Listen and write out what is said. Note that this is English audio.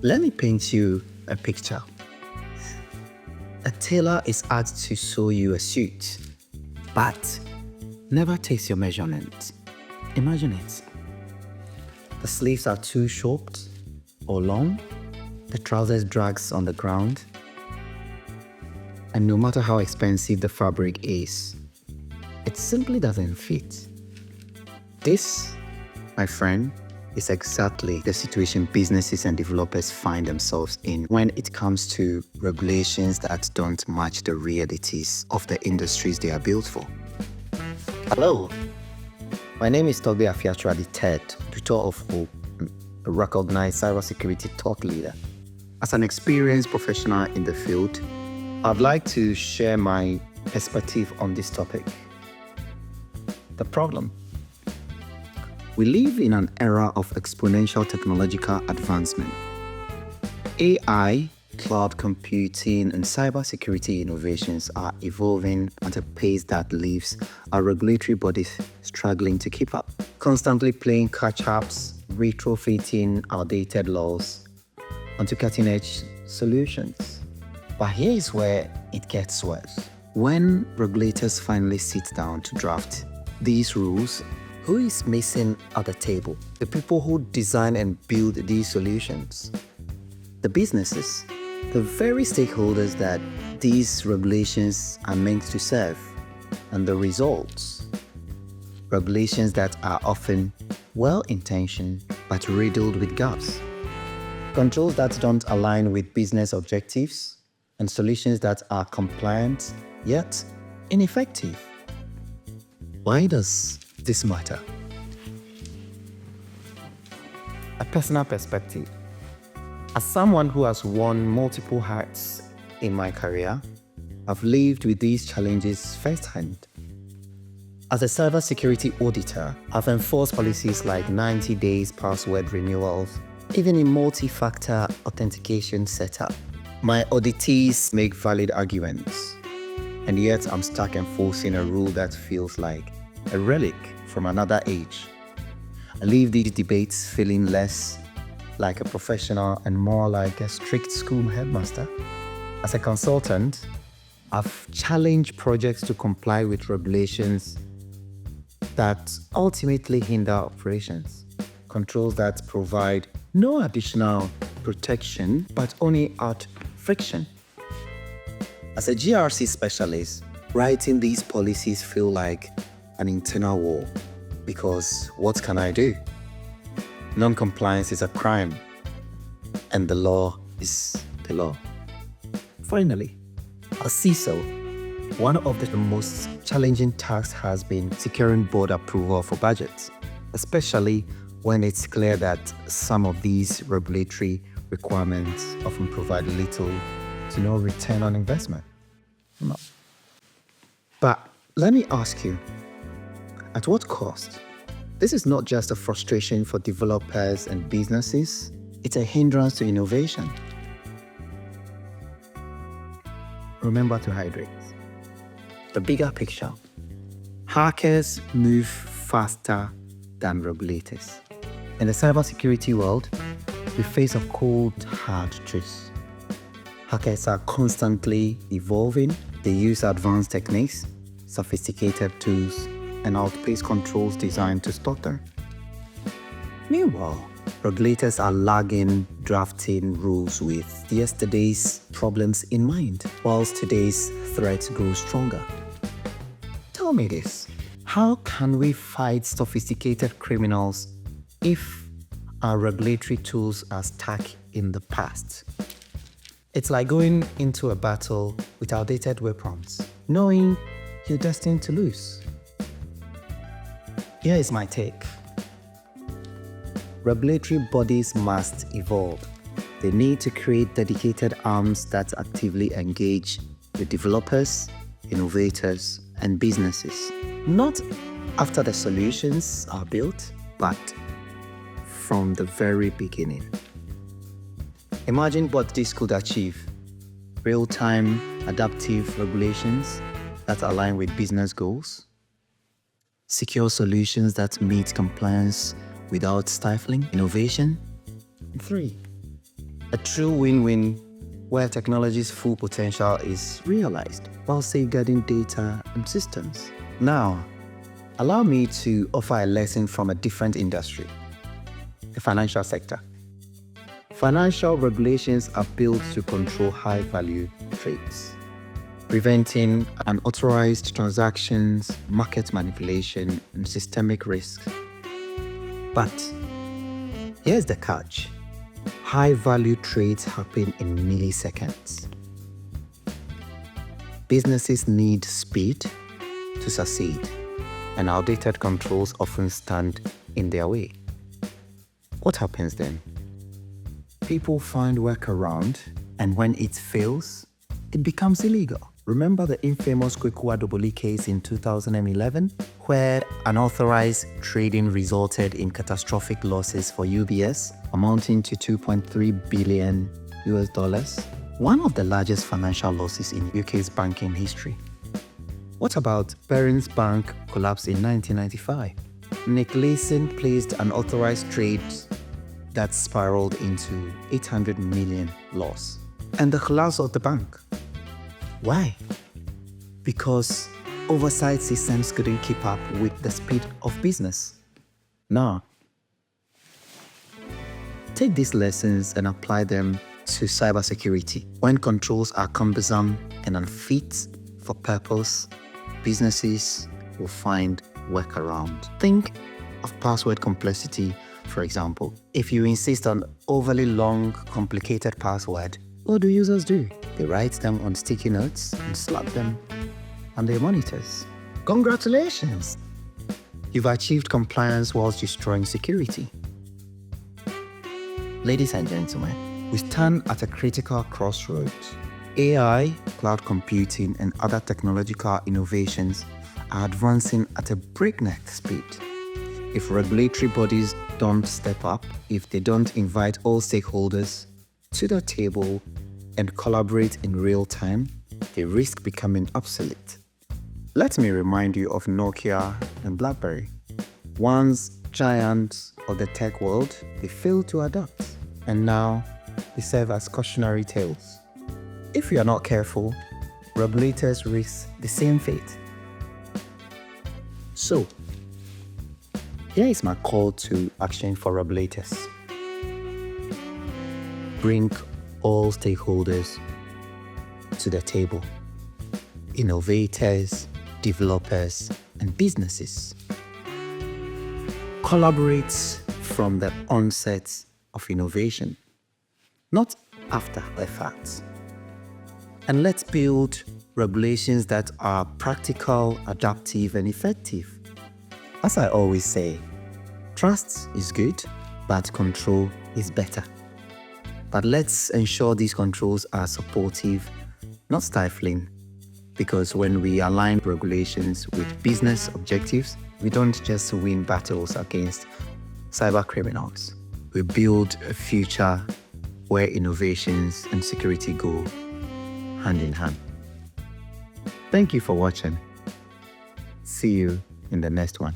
Let me paint you a picture. A tailor is asked to sew you a suit, but never takes your measurement. Imagine it. The sleeves are too short or long, the trousers drags on the ground, and no matter how expensive the fabric is, it simply doesn't fit. This, my friend, is exactly the situation businesses and developers find themselves in when it comes to regulations that don't match the realities of the industries they are built for. Hello, my name is Togbe Afiatsoa III, tutor of Hope, a recognized cybersecurity thought leader. As an experienced professional in the field, I'd like to share my perspective on this topic. The problem. We live in an era of exponential technological advancement. AI, cloud computing, and cybersecurity innovations are evolving at a pace that leaves our regulatory bodies struggling to keep up, constantly playing catch-ups, retrofitting outdated laws onto cutting-edge solutions. But here's where it gets worse. When regulators finally sit down to draft these rules, who is missing at the table? The people who design and build these solutions. The businesses, the very stakeholders that these regulations are meant to serve. And the results, regulations that are often well-intentioned but riddled with gaps. Controls that don't align with business objectives, and solutions that are compliant yet ineffective. Why does this matter? A personal perspective. As someone who has worn multiple hats in my career, I've lived with these challenges firsthand. As a cybersecurity auditor, I've enforced policies like 90 days password renewals, even in multi-factor authentication setup. My auditees make valid arguments, and yet I'm stuck enforcing a rule that feels like a relic from another age. I leave these debates feeling less like a professional and more like a strict school headmaster. As a consultant, I've challenged projects to comply with regulations that ultimately hinder operations, controls that provide no additional protection but only add friction. As a GRC specialist, writing these policies feel like an internal war, because what can I do? Non-compliance is a crime, and the law is the law. Finally, as CISO, one of the most challenging tasks has been securing board approval for budgets, especially when it's clear that some of these regulatory requirements often provide little to no return on investment. No. But let me ask you, at what cost? This is not just a frustration for developers and businesses, it's a hindrance to innovation. Remember to hydrate. The bigger picture. Hackers move faster than regulators. In the cybersecurity world, we face a cold, hard truth. Hackers are constantly evolving. They use advanced techniques, sophisticated tools, and outpace controls designed to stop them. Meanwhile, regulators are lagging, drafting rules with yesterday's problems in mind, whilst today's threats grow stronger. Tell me this, how can we fight sophisticated criminals if our regulatory tools are stuck in the past? It's like going into a battle with outdated weapons, knowing you're destined to lose. Here is my take. Regulatory bodies must evolve. They need to create dedicated arms that actively engage with developers, innovators, and businesses. Not after the solutions are built, but from the very beginning. Imagine what this could achieve. Real-time, adaptive regulations that align with business goals. Secure solutions that meet compliance without stifling innovation. 3. A true win-win where technology's full potential is realized while safeguarding data and systems. Now, allow me to offer a lesson from a different industry, the financial sector. Financial regulations are built to control high-value trades, preventing unauthorized transactions, market manipulation, and systemic risks. But here's the catch. High-value trades happen in milliseconds. Businesses need speed to succeed, and outdated controls often stand in their way. What happens then? People find workaround, and when it fails, it becomes illegal. Remember the infamous Kwekwa case in 2011, where unauthorized trading resulted in catastrophic losses for UBS, amounting to $2.3 billion, one of the largest financial losses in UK's banking history. What about Barings Bank collapse in 1995? Nick Leeson placed unauthorized trades that spiraled into $800 million loss, and the collapse of the bank. Why? Because oversight systems couldn't keep up with the speed of business. Now, take these lessons and apply them to cybersecurity. When controls are cumbersome and unfit for purpose, businesses will find workaround. Think of password complexity, for example. If you insist on overly long, complicated password, what do users do? They write them on sticky notes and slap them on their monitors. Congratulations! You've achieved compliance whilst destroying security. Ladies and gentlemen, we stand at a critical crossroads. AI, cloud computing, and other technological innovations are advancing at a breakneck speed. If regulatory bodies don't step up, if they don't invite all stakeholders to the table and collaborate in real time, they risk becoming obsolete. Let me remind you of Nokia and BlackBerry. Once giants of the tech world, they failed to adapt, and now they serve as cautionary tales. If you are not careful, regulators risk the same fate. So, here is my call to action for regulators. Bring all stakeholders to the table. Innovators, developers, and businesses. Collaborate from the onset of innovation, not after the fact. And let's build regulations that are practical, adaptive, and effective. As I always say, trust is good, but control is better. But let's ensure these controls are supportive, not stifling, because when we align regulations with business objectives, we don't just win battles against cyber criminals. We build a future where innovations and security go hand in hand. Thank you for watching. See you in the next one.